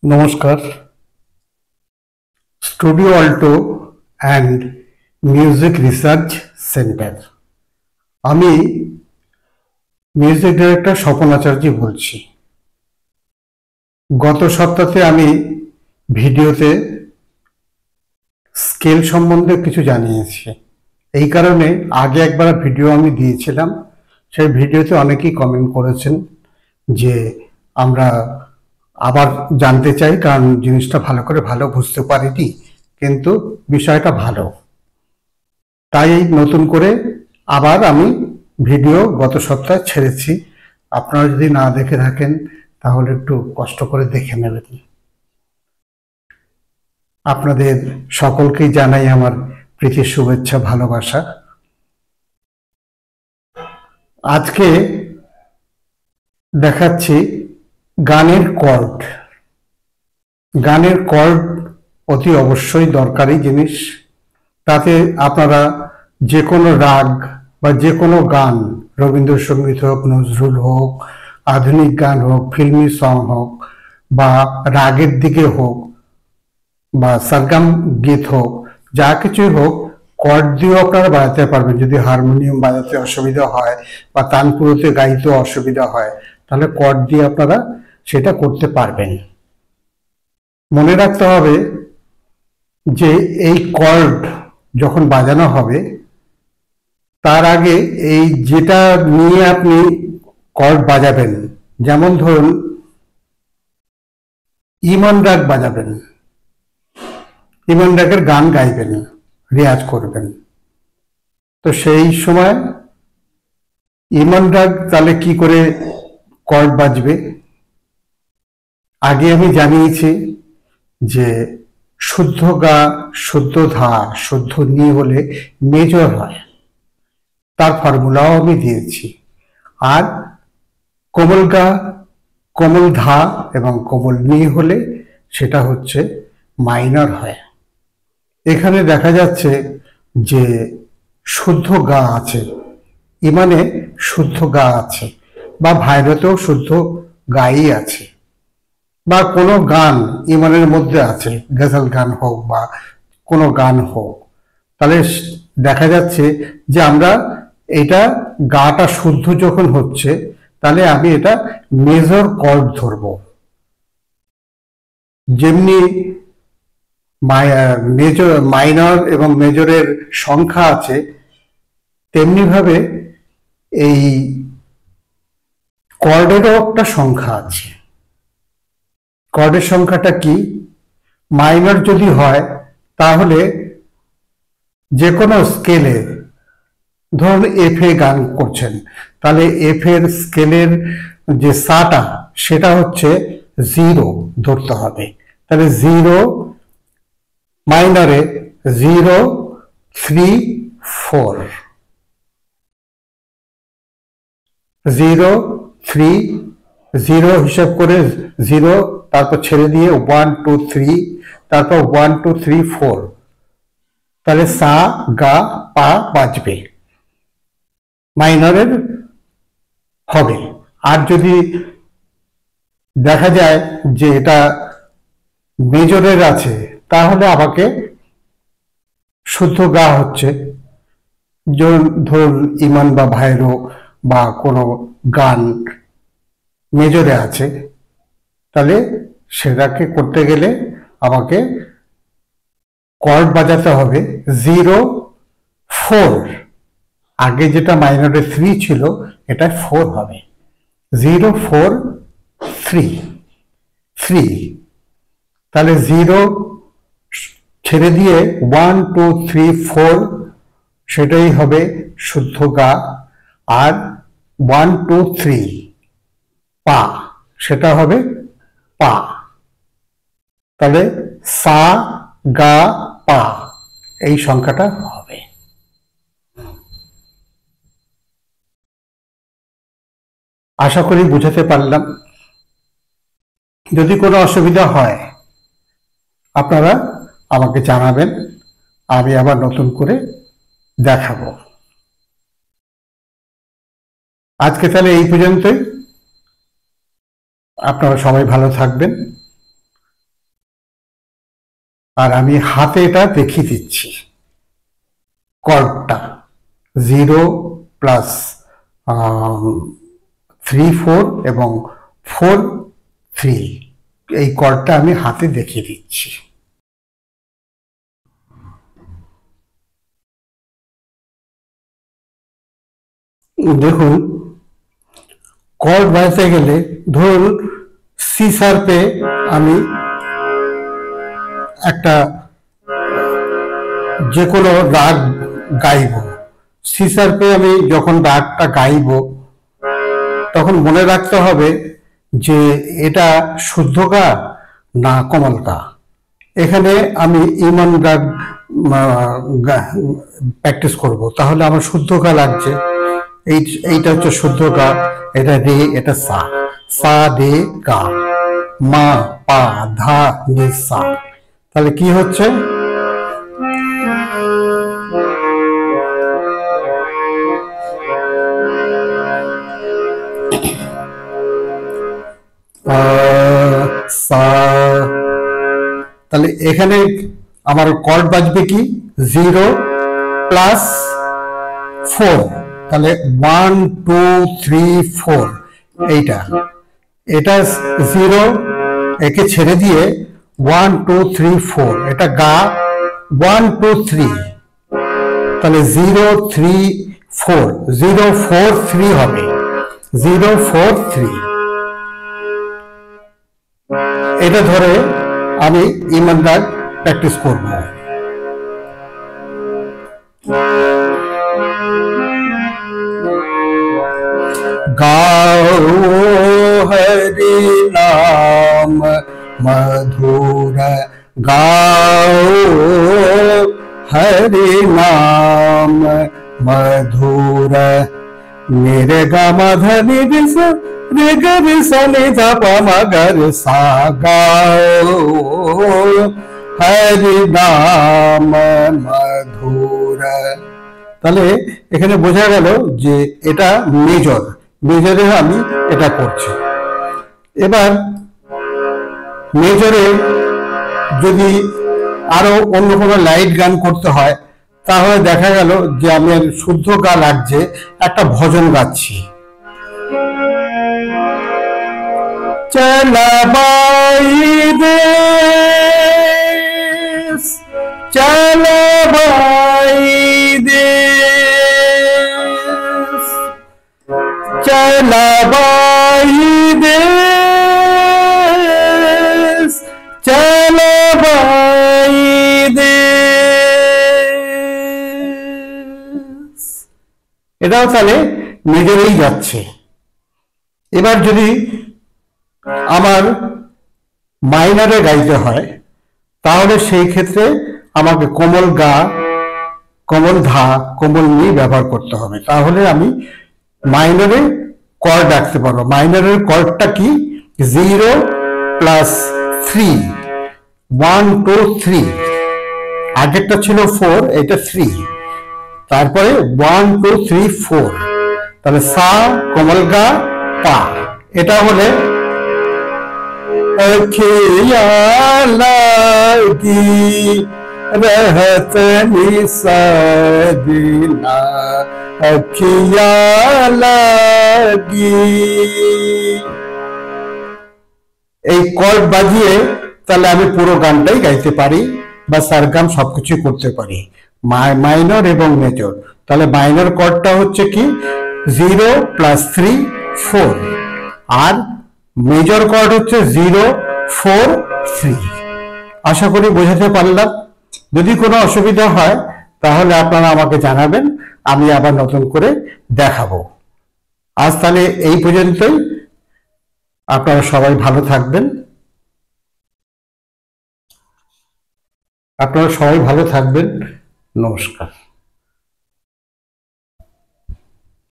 নমস্কার। Studio Alto and music research centre. আমি music director Swapan আচার্য বলছি। গত সপ্তাহে আমি ভিডিওতে স্কেল সম্বন্ধে কিছু জানিয়েছি। এই কারণে আগে একবার ভিডিও আমি দিয়েছিলাম, সেই ভিডিওতে অনেকেই কমেন্ট করেছেন যে আমরা আবার জানতে চাই, কারণ জিনিসটা ভালো বুঝতে পারিনি, কিন্তু বিষয়টা ভালো, তাই নতুন করে আবার আমি ভিডিও গত সপ্তাহে ছেড়েছি। আপনারা যদি না দেখে থাকেন তাহলে একটু কষ্ট করে দেখে নেবেন। আপনাদের সকলকেই জানাই আমার প্রীতির শুভেচ্ছা, ভালোবাসা। আজকে দেখাচ্ছি গানের কর্ড। গানের কর্ড অতি অবশ্যই দরকারি জিনিস। তাতে আপনারা যে কোনো রাগ বা যে কোনো গান, রবীন্দ্রসঙ্গীত হোক, নজরুল হোক, আধুনিক গান হোক, ফিল্মি সং হোক, বা রাগের দিকে হোক, বা সরগম গীত হোক, যা কিছুই হোক, কর্ড দিয়েও আপনারা বাজাতে পারবেন। যদি হারমোনিয়াম বাজাতে অসুবিধা হয় বা তানপুরোতে গাইতে অসুবিধা হয়, তাহলে কর্ড দিয়ে আপনারা সেটা করতে পারবেন। মনে রাখতে হবে যে এই কর্ড যখন বাজানো হবে তার আগে এই যেটা নিয়ে আপনি কর্ড বাজাবেন, যেমন ধরুন ইমন রাগ বাজাবেন, ইমন রাগের গান গাইবেন, রেয়াজ করবেন, তো সেই সময় ইমন রাগ তাহলে কি করে কর্ড বাজবে? আগে আমি জানিয়েছি যে শুদ্ধ গা, শুদ্ধ ধা, শুদ্ধ নি হলে মেজর হয়, তার ফর্মুলাও আমি দিয়েছি। আর কোমল গা, কোমল ধা এবং কোমল নি হলে সেটা হচ্ছে মাইনর হয়। এখানে দেখা যাচ্ছে যে শুদ্ধ গা আছে, ইমানে শুদ্ধ গা আছে, বা ভাইরাতেও শুদ্ধ গাই আছে, বা কোনো গান ইমানের মধ্যে আছে, গজল গান হোক বা কোনো গান হোক, তাহলে দেখা যাচ্ছে যে আমরা এটা গাটা শুদ্ধ যখন হচ্ছে, তাহলে আমি এটা মেজর কর্ড ধরবো। যেমনি মেজর, মাইনর এবং মেজরের সংখ্যা আছে, তেমনি ভাবে এই কর্ডেরও একটা সংখ্যা আছে। কর্ডের সংখ্যাটা কি? মাইনর যদি হয় তাহলে যে কোনো স্কেলে, ধরুন এফ এ গান করছেন, তাহলে এফ এর স্কেলের যে সাটা সেটা হচ্ছে 0 ধরতে হবে। তাহলে 0 মাইনরে 0 3 4, 0 3 0 হিসাব করে 0, তারপর ছেড়ে দিয়ে 1 2 3, তারপর 1 2 3 4, তাহলে সা গা পা বাজবে, মাইনরের হবে। আর যদি দেখা যায় যে এটা মেজরের আছে, তাহলে আমাকে শুদ্ধ গা হচ্ছে, ধরুন ইমান বা ভাইরো বা কোনো গান মেজরে আছে, তাহলে সেটাকে করতে গেলে আমাকে কর্ড বাজাতে হবে 0 4। আগে যেটা মাইনরে 3 ছিল, এটা 4 হবে, 0 4 3 3। তাহলে 0 ছেড়ে দিয়ে 1 2 3 4, সেটাই হবে শুদ্ধ গা। আর 1 2 3 পা, সেটা হবে পা। তাহলে সা গা পা, এই সংখ্যাটা হবে। আশা করি বুঝাতে পারলাম। যদি কোনো অসুবিধা হয় আপনারা আমাকে জানাবেন, আমি আবার নতুন করে দেখাবো। আজকে তাহলে এই পর্যন্তই। আপনারা সবাই ভালো থাকবেন। আর আমি হাতে এটা দেখিয়ে দিচ্ছি। কর্ডটা 0 প্লাস 3 4 এবং 4 3, এই কর্ডটা আমি হাতে দেখিয়ে দিচ্ছি। দেখুন, কর্ড বাজাতে গেলে ধরুন সি শার্পে আমি একটা যে কোনো রাগ গাইব, সি শার্পে আমি যখন রাগটা গাইব তখন মনে রাখতে হবে যে এটা শুদ্ধ গা না কমল গা। এখানে আমি ইমান রাগ প্র্যাকটিস করব, তাহলে আমার শুদ্ধ গা লাগছে। এইটা হচ্ছে শুদ্ধ গা, এটা রে, এটা সা, সা রে গা, মা পা ধা নি সা। তাহলে কি হচ্ছে, তাহলে এখানে আমার কর্ড বাজবে কি 0 প্লাস 4, তাহলে 1 2 3 4, এইটা এটা 0, একে ছেড়ে দিয়ে 1 2 3 4, এটা গা 1 2 3, তাহলে 0 3 4, 0 4 3 হবে, 0 4 3। এটা ধরে আমি ইমান রাগ প্র্যাকটিস করব। গাও হরি নাম মধুর, গাও হরি নাম মধুর, मेरे गा मधनि रिस रे ग रि स नि ध प म ग रि सा, गाओ हरि नाम मधुर। তাহলে এখানে বোঝা গেল যে এটা মেজর, মেজরে আমি এটা করছি। এবার মেজরে যদি আরো অন্য কোনো লাইট গান করতে হয় তাহলে দেখা গেল যে আমি শুদ্ধ গা লাগছে, একটা ভজন গাচ্ছি। চলবাই দেশ, চলবাই দেশ, চলবাই দেশ, চলবাই দেশ, এটাও তাহলে মেজরেই যাচ্ছে। এবার যদি আমার মাইনরে গাইতে হয় তাহলে সেই ক্ষেত্রে আমাকে কোমল গা, কোমল ধা, কোমল নি ব্যবহার করতে হবে, তাহলে আমি মাইনরে কর্ড রাখতে পারবো। মাইনরের কর্ডটা কি 0 প্লাস 3, 1 2 3, আগেরটা ছিল 4, এটা 3, তারপরে 1 2 3 4, তাহলে সা কোমল গা পা। এটা হলে अखिया लगी रहत निसदिना, अखिया लगी। এই কর্ড বাজিয়ে তাহলে আমি পুরো গানটাই গাইতে পারি বা সারগাম সবকিছু করতে পারি, মাইনর এবং মেজর। তাহলে মাইনর কর্ডটা হচ্ছে কি 0 প্লাস 3 4, আর মেজর কর্ড হচ্ছে 0 4 3। আশা করি বোঝাতে পারলাম। যদি কোনো অসুবিধা হয় তাহলে আপনারা আমাকে জানাবেন, আমি আবার নতুন করে দেখাবো। আজ তাহলে এই পর্যন্তই। আপনারা সবাই ভালো থাকবেন, আপনারা সবাই ভালো থাকবেন। নমস্কার।